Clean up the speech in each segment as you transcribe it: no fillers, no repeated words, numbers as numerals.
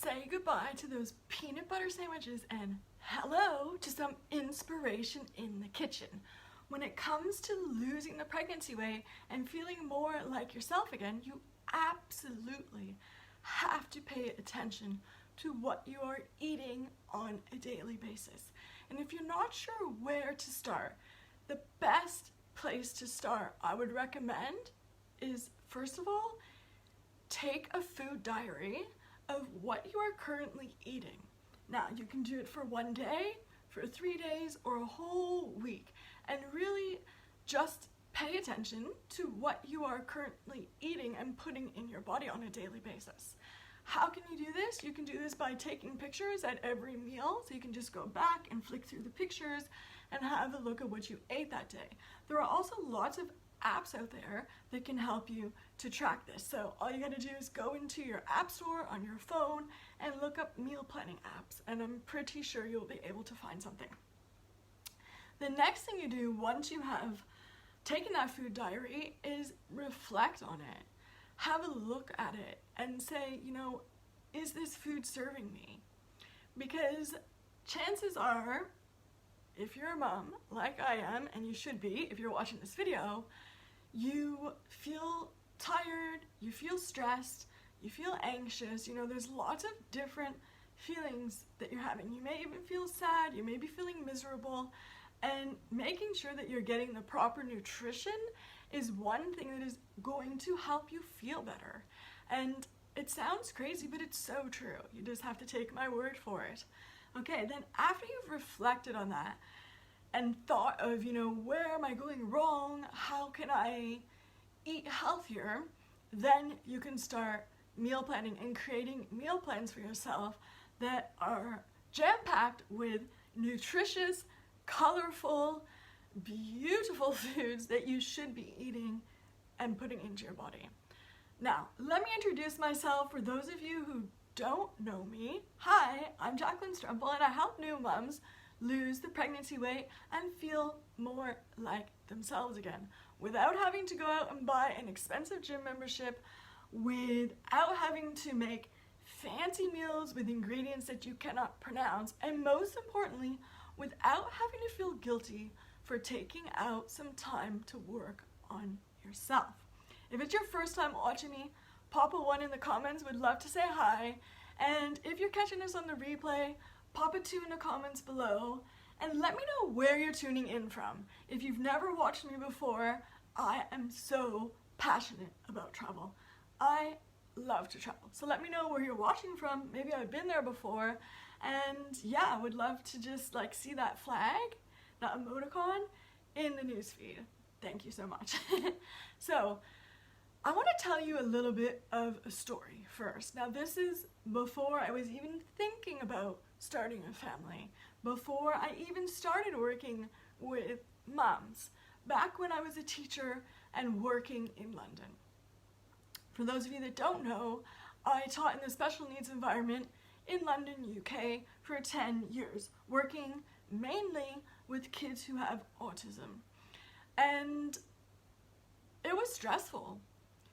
say goodbye to those peanut butter sandwiches and hello to some inspiration in the kitchen. When it comes to losing the pregnancy weight and feeling more like yourself again, you absolutely have to pay attention to what you are eating on a daily basis. And if you're not sure where to start, the best place to start I would recommend is, first of all, take a food diary of what you are currently eating. Now, you can do it for 1 day, for 3 days, or a whole week, and really just pay attention to what you are currently eating and putting in your body on a daily basis. How can you do this? You can do this by taking pictures at every meal, so you can just go back and flick through the pictures and have a look at what you ate that day. There are also lots of apps out there that can help you to track this. So all you gotta do is go into your app store on your phone and look up meal planning apps, and I'm pretty sure you'll be able to find something. The next thing you do once you have taken that food diary is reflect on it. Have a look at it and say, is this food serving me? Because chances are, if you're a mom, like I am, and you should be if you're watching this video, you feel tired, you feel stressed, you feel anxious, there's lots of different feelings that you're having. You may even feel sad, you may be feeling miserable, and making sure that you're getting the proper nutrition is one thing that is going to help you feel better. And it sounds crazy, but it's so true. You just have to take my word for it. Okay, then after you've reflected on that and thought of, where am I going wrong? How can I eat healthier? Then you can start meal planning and creating meal plans for yourself that are jam-packed with nutritious, colorful, beautiful foods that you should be eating and putting into your body. Now, let me introduce myself for those of you who don't know me. Hi, I'm Jacqueline and I help new moms lose the pregnancy weight and feel more like themselves again without having to go out and buy an expensive gym membership, without having to make fancy meals with ingredients that you cannot pronounce, and most importantly, without having to feel guilty for taking out some time to work on yourself. If it's your first time watching me, pop a 1 in the comments, would love to say hi. And if you're catching this on the replay, pop a 2 in the comments below and let me know where you're tuning in from. If you've never watched me before, I am so passionate about travel. I love to travel. So let me know where you're watching from. Maybe I've been there before. And yeah, I would love to just see that flag, that emoticon in the newsfeed. Thank you so much. So I want to tell you a little bit of a story first. Now, this is before I was even thinking about starting a family, before I even started working with moms, back when I was a teacher and working in London. For those of you that don't know, I taught in the special needs environment in London, UK for 10 years, working mainly with kids who have autism. And it was stressful.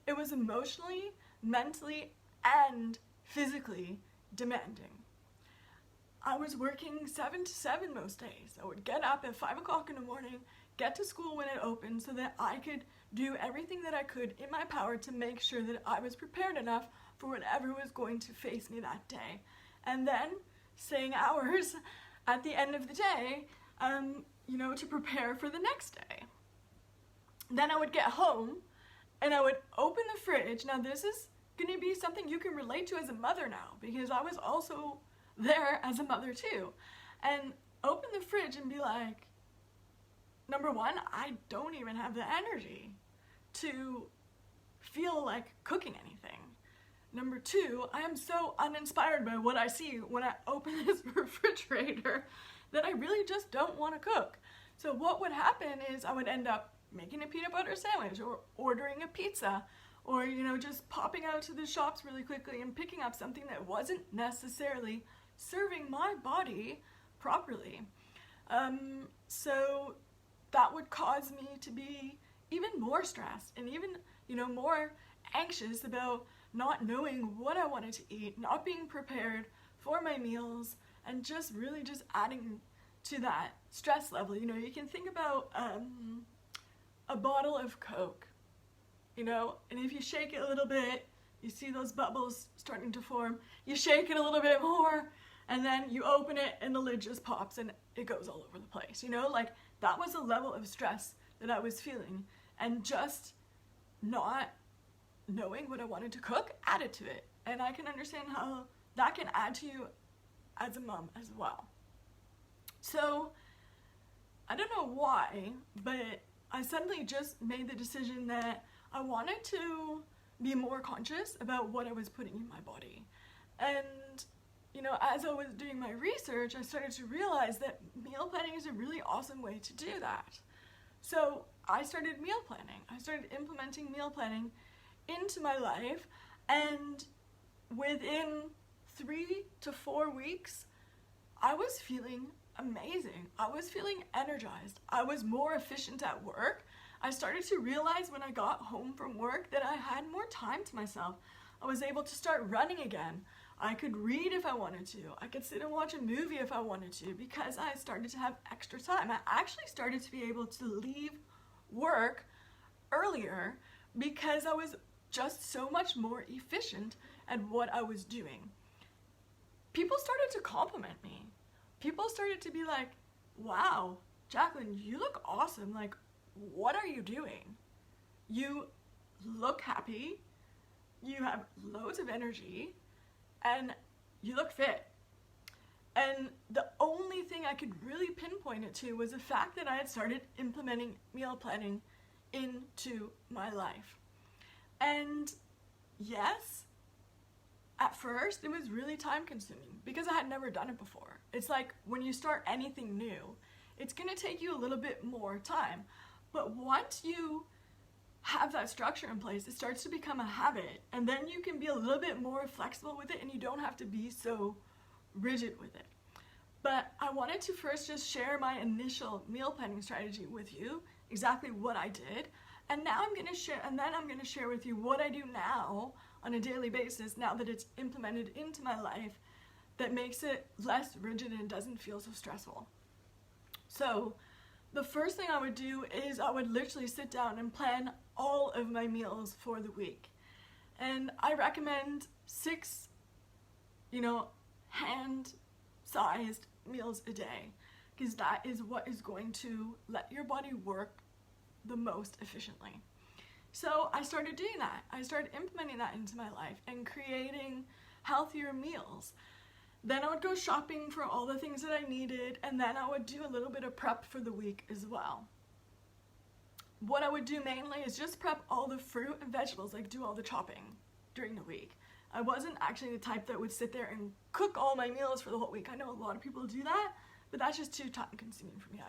It was emotionally, mentally, and physically demanding. I was working 7 to 7 most days. I would get up at 5 o'clock in the morning, get to school when it opened so that I could do everything that I could in my power to make sure that I was prepared enough for whatever was going to face me that day. And then staying hours at the end of the day, to prepare for the next day. Then I would get home and I would open the fridge. Now this is going to be something you can relate to as a mother now, because I was also there as a mother too. And open the fridge and be like, number one, I don't even have the energy to feel like cooking anything. Number two, I am so uninspired by what I see when I open this refrigerator that I really just don't want to cook. So what would happen is I would end up making a peanut butter sandwich or ordering a pizza or, just popping out to the shops really quickly and picking up something that wasn't necessarily serving my body properly. So that would cause me to be even more stressed and even, more anxious about not knowing what I wanted to eat, not being prepared for my meals, and just really just adding to that stress level. You know, you can think about a bottle of Coke, you know, and if you shake it a little bit, you see those bubbles starting to form. You shake it a little bit more, and then you open it and the lid just pops and it goes all over the place, you know? Like, that was a level of stress that I was feeling, and just not knowing what I wanted to cook added to it. And I can understand how that can add to you as a mom as well. So, I don't know why, but I suddenly just made the decision that I wanted to be more conscious about what I was putting in my body. And, you know, as I was doing my research, I started to realize that meal planning is a really awesome way to do that. So I started meal planning. I started implementing meal planning into my life, and within 3 to 4 weeks, I was feeling amazing. I was feeling energized. I was more efficient at work. I started to realize when I got home from work that I had more time to myself. I was able to start running again. I could read if I wanted to. I could sit and watch a movie if I wanted to, because I started to have extra time. I actually started to be able to leave work earlier because I was just so much more efficient at what I was doing. People started to compliment me. People started to be like, wow, Jacqueline, you look awesome. Like, what are you doing? You look happy, you have loads of energy, and you look fit. And the only thing I could really pinpoint it to was the fact that I had started implementing meal planning into my life. And yes, at first it was really time consuming because I had never done it before. It's like when you start anything new, it's gonna take you a little bit more time. But once you have that structure in place, it starts to become a habit, and then you can be a little bit more flexible with it, and you don't have to be so rigid with it. But I wanted to first just share my initial meal planning strategy with you, exactly what I did, and now I'm going to share with you what I do now on a daily basis, now that it's implemented into my life, that makes it less rigid and doesn't feel so stressful. So the first thing I would do is I would literally sit down and plan all of my meals for the week. And I recommend 6, hand-sized meals a day, because that is what is going to let your body work the most efficiently. So I started doing that. I started implementing that into my life and creating healthier meals. Then I would go shopping for all the things that I needed, and then I would do a little bit of prep for the week as well. What I would do mainly is just prep all the fruit and vegetables, like do all the chopping during the week. I wasn't actually the type that would sit there and cook all my meals for the whole week. I know a lot of people do that, but that's just too time consuming for me.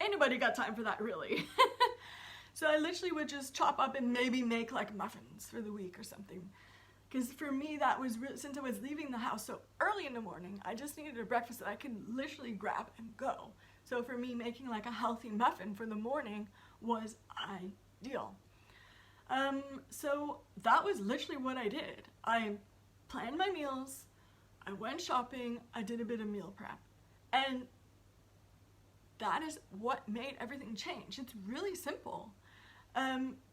Anybody got time for that, really? So I literally would just chop up and maybe make like muffins for the week or something. Because for me, that was since I was leaving the house so early in the morning, I just needed a breakfast that I could literally grab and go. So for me, making like a healthy muffin for the morning was ideal. So that was literally what I did. I planned my meals, I went shopping, I did a bit of meal prep. And that is what made everything change. It's really simple.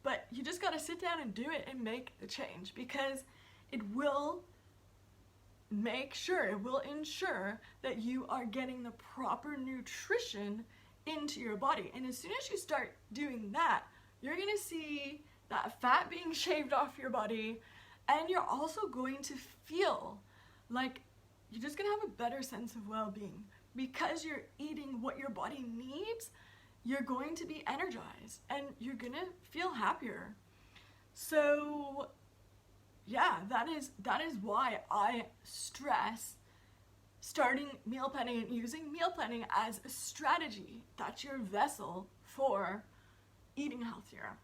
But you just gotta sit down and do it and make the change, because it will ensure that you are getting the proper nutrition into your body. And as soon as you start doing that, you're gonna see that fat being shaved off your body, and you're also going to feel like you're just gonna have a better sense of well-being. Because you're eating what your body needs, you're going to be energized and you're gonna feel happier. So yeah, that is why I stress starting meal planning and using meal planning as a strategy. That's your vessel for eating healthier.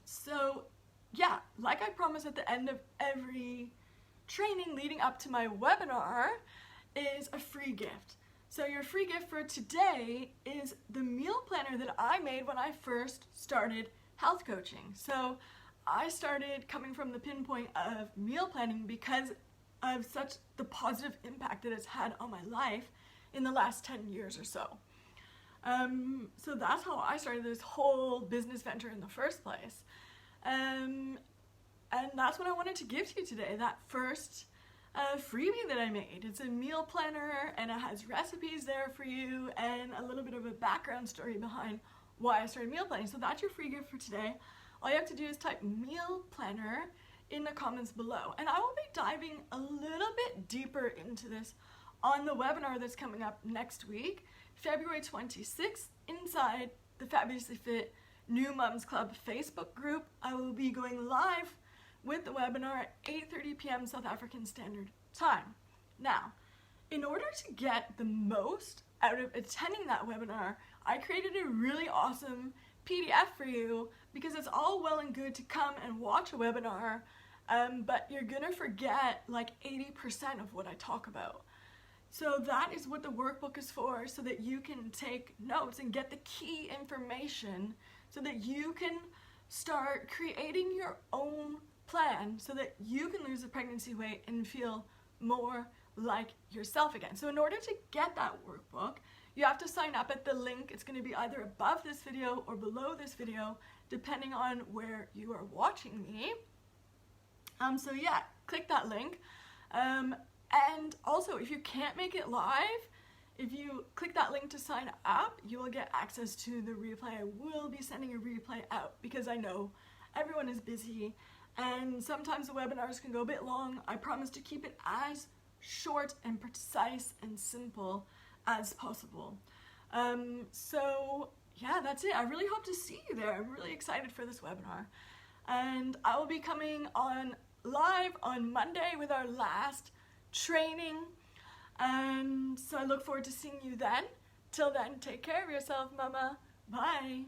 So yeah, like I promised at the end of every training leading up to my webinar is a free gift. So your free gift for today is the meal planner that I made when I first started health coaching. So I started coming from the pinpoint of meal planning because of such the positive impact that it's had on my life in the last 10 years or so. So that's how I started this whole business venture in the first place. And that's what I wanted to give to you today, that first freebie that I made. It's a meal planner and it has recipes there for you and a little bit of a background story behind why I started meal planning. So that's your free gift for today. All you have to do is type meal planner in the comments below. And I will be diving a little bit deeper into this on the webinar that's coming up next week, February 26th, inside the Fabulously Fit New Mums Club Facebook group. I will be going live with the webinar at 8:30 p.m. South African Standard Time. Now, in order to get the most out of attending that webinar, I created a really awesome PDF for you, because it's all well and good to come and watch a webinar, but you're gonna forget like 80% of what I talk about. So that is what the workbook is for, so that you can take notes and get the key information so that you can start creating your own plan so that you can lose the pregnancy weight and feel more like yourself again. So in order to get that workbook, you have to sign up at the link. It's going to be either above this video or below this video, depending on where you are watching me. So yeah, click that link. And also, if you can't make it live, if you click that link to sign up, you will get access to the replay. I will be sending a replay out because I know everyone is busy and sometimes the webinars can go a bit long. I promise to keep it as short and precise and simple as possible. So yeah, that's it. I really hope to see you there. I'm really excited for this webinar. And I will be coming on live on Monday with our last training. And so I look forward to seeing you then. Till then, take care of yourself, mama. Bye.